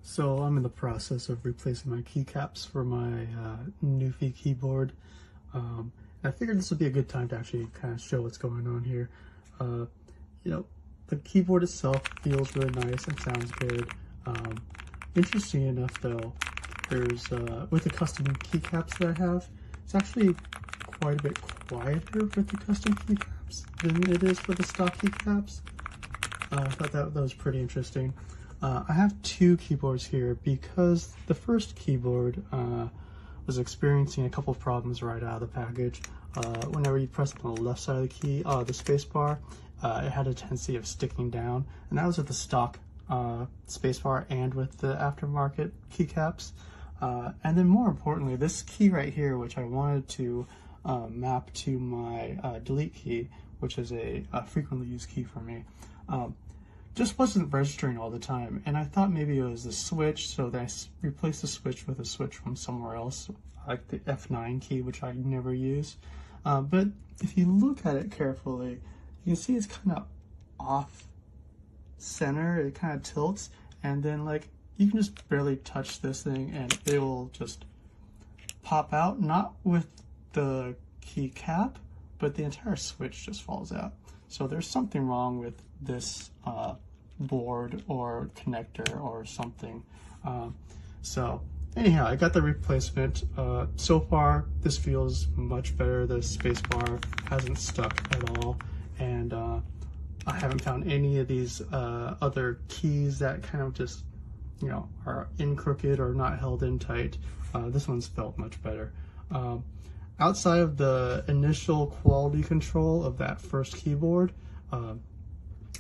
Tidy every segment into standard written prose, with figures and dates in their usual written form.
So I'm in the process of replacing my keycaps for my NuPhy keyboard. I figured this would be a good time to actually kind of show what's going on here. The keyboard itself feels really nice and sounds good. Interesting enough though, there's with the custom keycaps that I have, it's actually quite a bit quieter with the custom keycaps than it is for the stock keycaps. I thought that was pretty interesting. I have two keyboards here because the first keyboard was experiencing a couple of problems right out of the package. Whenever you press it on the left side of the key, the spacebar, it had a tendency of sticking down, and that was with the stock spacebar and with the aftermarket keycaps. And then more importantly, this key right here, which I wanted to map to my delete key, which is a frequently used key for me, just wasn't registering all the time, and I thought maybe it was the switch, so then I replaced the switch with a switch from somewhere else, like the F9 key, which I never use. But if you look at it carefully, you can see it's kind of off center. It kind of tilts, and then like you can just barely touch this thing and it will just pop out, not with the key cap, but the entire switch just falls out. So there's something wrong with this board or connector or something. So anyhow, I got the replacement. So far this feels much better. The spacebar hasn't stuck at all, and I haven't found any of these other keys that kind of just, are in crooked or not held in tight. This one's felt much better. Outside of the initial quality control of that first keyboard,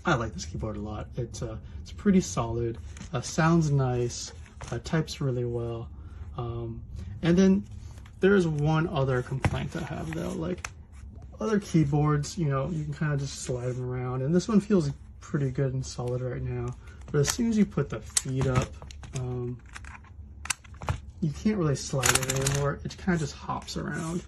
I like this keyboard a lot. It's pretty solid, sounds nice, types really well. And then there's one other complaint I have though. Like other keyboards, you can kind of just slide them around, and this one feels pretty good and solid right now. But as soon as you put the feet up, you can't really slide it anymore. It kind of just hops around.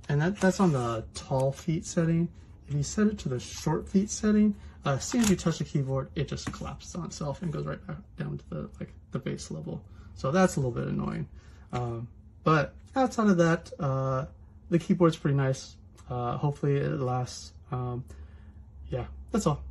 And that's on the tall feet setting. If you set it to the short feet setting, as soon as you touch the keyboard, it just collapses on itself and goes right back down to the base level. So that's a little bit annoying. But outside of that, the keyboard's pretty nice. Hopefully it lasts. Yeah, that's all.